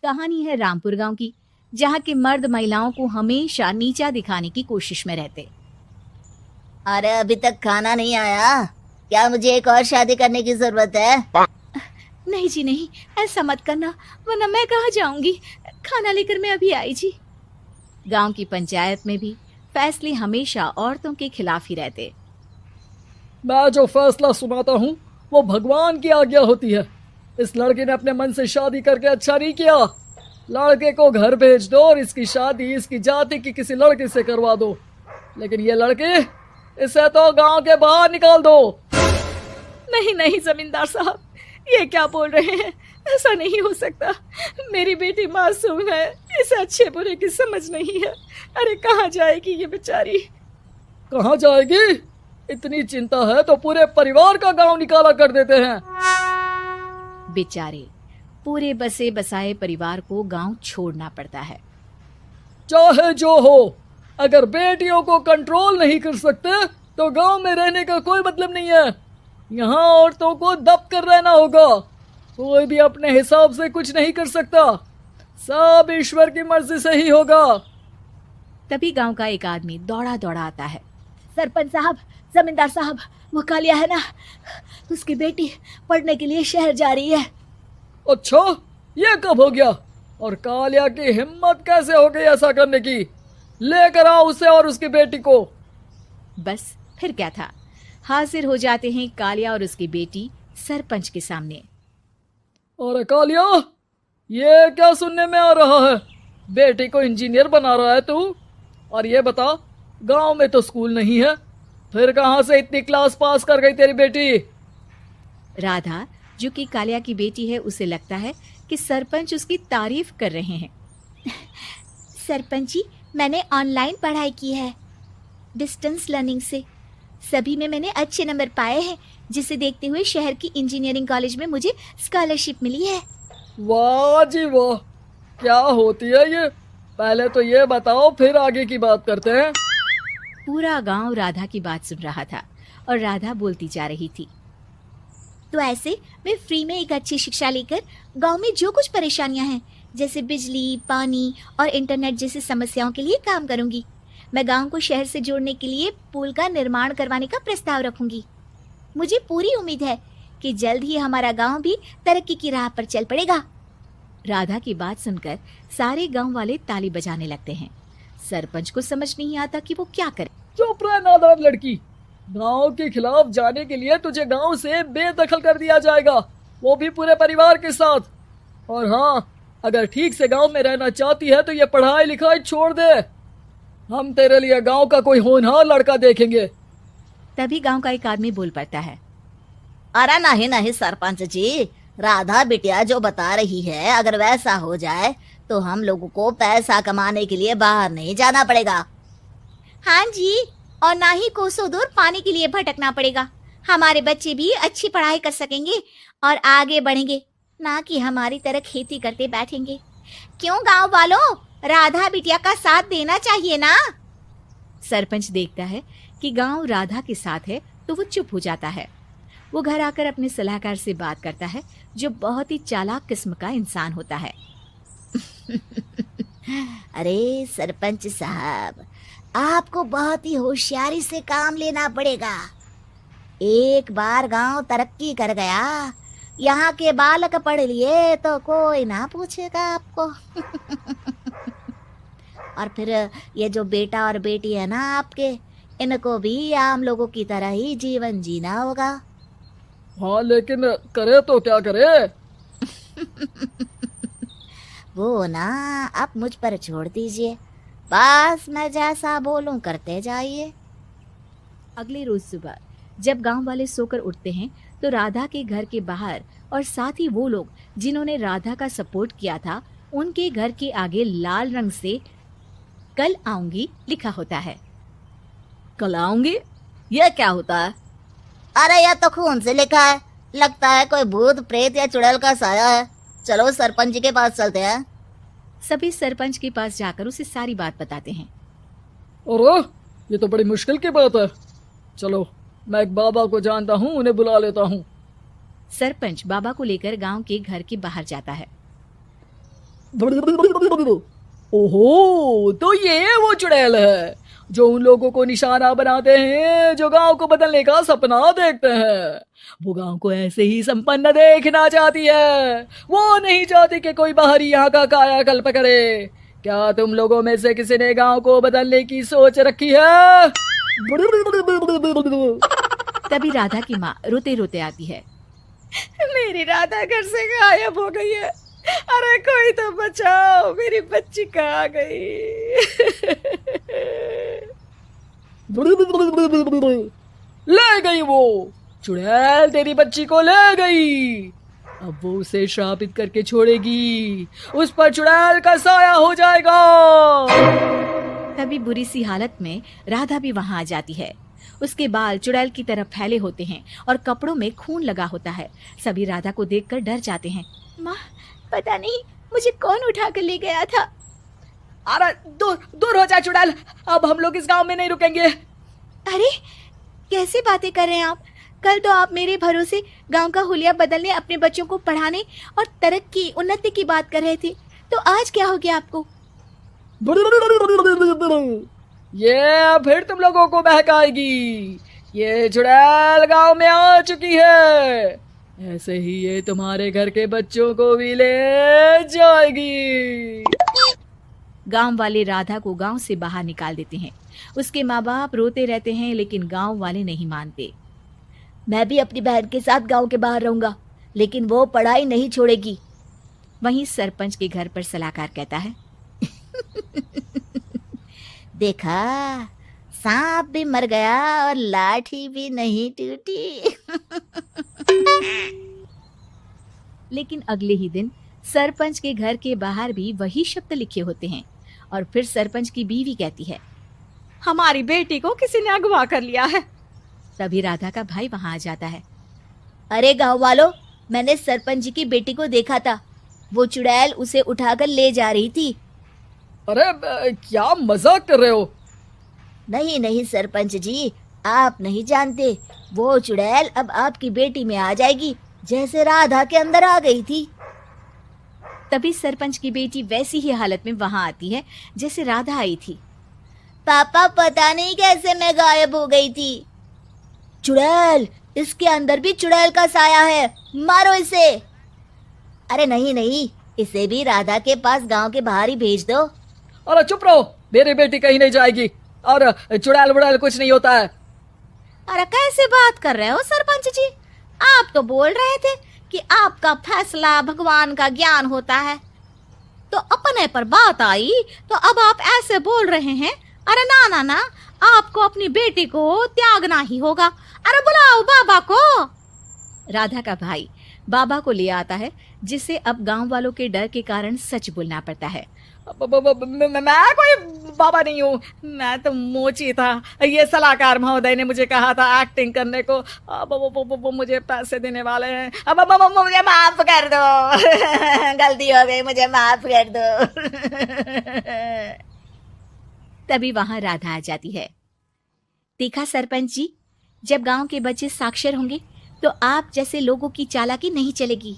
कहानी है रामपुर गांव की, जहां के मर्द महिलाओं को हमेशा नीचा दिखाने की कोशिश में रहते। अरे अभी तक खाना नहीं आया, क्या मुझे एक और शादी करने की जरूरत है? नहीं जी नहीं, ऐसा मत करना, वरना मैं कहाँ जाऊंगी। खाना लेकर मैं अभी आई जी। गांव की पंचायत में भी फैसले हमेशा औरतों के खिलाफ ही रहते। मैं जो फैसला सुनाता हूँ वो भगवान की आज्ञा होती है। इस लड़के ने अपने मन से शादी करके अच्छा नहीं किया। लड़के को घर भेज दो और इसकी शादी इसकी जाति की किसी लड़के से करवा दो, लेकिन ये लड़के, इसे तो गांव के बाहर निकाल दो। नहीं नहीं जमींदार साहब, ये क्या बोल रहे हैं? ऐसा नहीं हो सकता। मेरी बेटी मासूम है, इसे अच्छे बुरे की समझ नहीं है। अरे कहाँ जाएगी ये बेचारी? कहाँ जाएगी? इतनी चिंता है तो पूरे परिवार का गांव निकाला कर देते हैं। बेचारे पूरे बसे बसाए परिवार को गांव छोड़ना पड़ता है। चाहे जो हो, अगर बेटियों को कंट्रोल नहीं कर सकते तो गांव में रहने का कोई मतलब नहीं है। यहाँ औरतों को दब कर रहना होगा। कोई भी अपने हिसाब से कुछ नहीं कर सकता, सब ईश्वर की मर्जी से ही होगा। तभी गांव का एक आदमी दौड़ा दौड़ा आता है। सरपंच साहब, जमींदार साहब, वो कालिया है ना, उसकी बेटी पढ़ने के लिए शहर जा रही है। अच्छा, ये कब हो गया? और कालिया की हिम्मत कैसे हो गई ऐसा करने की? लेकर आओ उसे और उसकी बेटी को। बस फिर क्या था, हाजिर हो जाते हैं कालिया और उसकी बेटी सरपंच के सामने। अरे कालिया, ये क्या सुनने में आ रहा है? बेटी को इंजीनियर बना रहा है तू? और ये बता, गांव में तो स्कूल नहीं है, फिर कहां से इतनी क्लास पास कर गई तेरी बेटी? राधा, जो कि कालिया की बेटी है, उसे लगता है कि सरपंच उसकी तारीफ कर रहे हैं। सरपंच जी, मैंने ऑनलाइन पढ़ाई की है, डिस्टेंस लर्निंग से। सभी में मैंने अच्छे नंबर पाए हैं, जिसे देखते हुए शहर की इंजीनियरिंग कॉलेज में मुझे स्कॉलरशिप मिली है। वाह जी वाह, क्या होती है ये? पहले तो ये बताओ, फिर आगे की बात करते हैं। पूरा गांव राधा की बात सुन रहा था और राधा बोलती जा रही थी। तो ऐसे मैं फ्री में एक अच्छी शिक्षा लेकर गांव में जो कुछ परेशानियां हैं, जैसे बिजली, पानी और इंटरनेट जैसी समस्याओं के लिए काम करूंगी। मैं गांव को शहर से जोड़ने के लिए पुल का निर्माण करवाने का प्रस्ताव रखूंगी। मुझे पूरी उम्मीद है कि जल्द ही हमारा गांव भी तरक्की की राह पर चल पड़ेगा। राधा की बात सुनकर सारे गांव वाले ताली बजाने लगते हैं। सरपंच को समझ नहीं आता कि वो क्या करे। चुप रह नादान लड़की, गांव के खिलाफ जाने के लिए तुझे गांव से बेदखल कर दिया जाएगा, वो भी पूरे परिवार के साथ। और हाँ, अगर ठीक से गांव में रहना चाहती है तो ये पढ़ाई लिखाई छोड़ दे। हम तेरे लिए गांव का कोई होनहार लड़का देखेंगे। तभी गांव का एक आदमी बोल पड़ता है। अरे नहीं नहीं सरपंच जी, राधा बिटिया जो बता रही है, अगर वैसा हो जाए तो हम लोगों को पैसा कमाने के लिए बाहर नहीं जाना पड़ेगा। हाँ जी, और ना ही कोसों दूर पानी के लिए भटकना पड़ेगा। हमारे बच्चे भी अच्छी पढ़ाई कर सकेंगे और आगे बढ़ेंगे, ना कि हमारी तरह खेती करते बैठेंगे। क्यों गांव वालों, राधा बिटिया का साथ देना चाहिए ना। सरपंच देखता है कि गांव राधा के साथ है तो वो चुप हो जाता है। वो घर आकर अपने सलाहकार से बात करता है, जो बहुत ही चालाक किस्म का इंसान होता है। अरे सरपंच साहब, आपको बहुत ही होशियारी से काम लेना पड़ेगा। एक बार गांव तरक्की कर गया, यहाँ के बालक पढ़ लिए तो कोई ना पूछेगा आपको। और फिर ये जो बेटा और बेटी है ना आपके, इनको भी आम लोगों की तरह ही जीवन जीना होगा। हाँ, लेकिन करे तो क्या करे? वो ना आप मुझ पर छोड़ दीजिए, बस मैं जैसा बोलूं करते जाइए। अगले रोज सुबह जब गांव वाले सोकर उठते हैं तो राधा के घर के बाहर और साथ ही वो लोग जिन्होंने राधा का सपोर्ट किया था, उनके घर के आगे लाल रंग से कल आऊंगी लिखा होता है। कल आऊंगी, ये क्या होता है? अरे यह तो खून से लिखा है, लगता है कोई भूत प्रेत या चुड़ैल का साया है। चलो सरपंच जी के पास चलते हैं। सभी सरपंच के पास जाकर उसे सारी बात बताते हैं। अरे ये तो बड़ी मुश्किल की बात है। चलो, मैं एक बाबा को जानता हूँ, उन्हें बुला लेता हूँ। सरपंच बाबा को लेकर गांव के घर के बाहर जाता है। ओहो, तो ये वो चुड़ैल है जो उन लोगों को निशाना बनाते हैं जो गांव को बदलने का सपना देखते हैं। वो गांव को ऐसे ही संपन्न देखना चाहती है। वो नहीं चाहती कि कोई बाहरी यहाँ का कायाकल्प करे। क्या तुम लोगों में से किसी ने गांव को बदलने की सोच रखी है? तभी राधा की माँ रोते रोते आती है। मेरी राधा घर से गायब हो गई है। अरे कोई तो बचाओ, मेरी बच्ची कहाँ गई? ले गई वो चुड़ैल, तेरी बच्ची को ले गई। अब वो उसे श्रापित करके छोड़ेगी। उस पर चुड़ैल का साया हो जाएगा। तभी बुरी सी हालत में राधा भी वहां आ जाती है। उसके बाल चुड़ैल की तरफ फैले होते हैं और कपड़ों में खून लगा होता है। सभी राधा को देखकर डर जाते हैं। माँ, पता नहीं मुझे कौन उठा कर ले गया था। अरे दूर हो जा चुड़ैल, अब हम लोग इस गांव में नहीं रुकेंगे। अरे कैसी बातें कर रहे हैं आप? कल तो आप मेरे भरोसे गांव का हुलिया बदलने, अपने बच्चों को पढ़ाने और तरक्की उन्नति की बात कर रहे थे, तो आज क्या हो गया आपको? ये फिर तुम लोगों को बहकाएगी। ये चुड़ैल गांव में आ चुकी है। ऐसे ही ये तुम्हारे घर के बच्चों को भी ले जाएगी। गांव वाले राधा को गांव से बाहर निकाल देते हैं। उसके माँ बाप रोते रहते हैं, लेकिन गांव वाले नहीं मानते। मैं भी अपनी बहन के साथ गांव के बाहर रहूंगा, लेकिन वो पढ़ाई नहीं छोड़ेगी। वहीं सरपंच के घर पर सलाहकार कहता है, देखा, सांप भी मर गया और लाठी भी नहीं टूटी। लेकिन अगले ही दिन सरपंच के घर के बाहर भी वही शब्द लिखे होते हैं। और फिर सरपंच की बीवी कहती है, हमारी बेटी को किसी ने अगवा कर लिया है। तभी राधा का भाई वहां आ जाता है। अरे गांव वालों, मैंने सरपंच जी की बेटी को देखा था। वो चुड़ैल उसे उठाकर ले जा रही थी। अरे क्या मजाक कर रहे हो? नहीं नहीं सरपंच जी, आप नहीं जानते। वो चुड़ैल अब आपकी बेटी में आ जाएगी, जैसे राधा के अंदर आ गई थी। तभी सरपंच की बेटी वैसी ही हालत में वहां आती है जैसे राधा आई थी। पापा, पता नहीं कैसे मैं गायब हो गई थी। चुड़ैल, इसके अंदर भी चुड़ैल का साया है, मारो इसे। अरे नहीं नहीं, इसे भी राधा के पास गांव के बाहर ही भेज दो। अरे चुप रहो, मेरी बेटी कहीं नहीं जाएगी और चुड़ैल वुड़ैल कुछ नहीं होता है। अरे कैसे बात कर रहे हो सरपंच जी? आप तो बोल रहे थे कि आपका फैसला भगवान का ज्ञान होता है, तो अपने पर बात आई तो अब आप ऐसे बोल रहे हैं। अरे ना ना ना, आपको अपनी बेटी को त्यागना ही होगा। अरे बुलाओ बाबा को। राधा का भाई बाबा को ले आता है, जिसे अब गांव वालों के डर के कारण सच बोलना पड़ता है। मैं कोई बाबा नहीं हूँ, मैं तो मोची था। ये सलाहकार महोदय ने मुझे कहा था एक्टिंग करने को। अब वो मुझे पैसे देने वाले हैं। अब मुझे माफ कर दो। गलती हो गई, मुझे माफ कर दो। तभी वहां राधा आ जाती है। देखा सरपंच जी, जब गांव के बच्चे साक्षर होंगे तो आप जैसे लोगों की चालाकी नहीं चलेगी।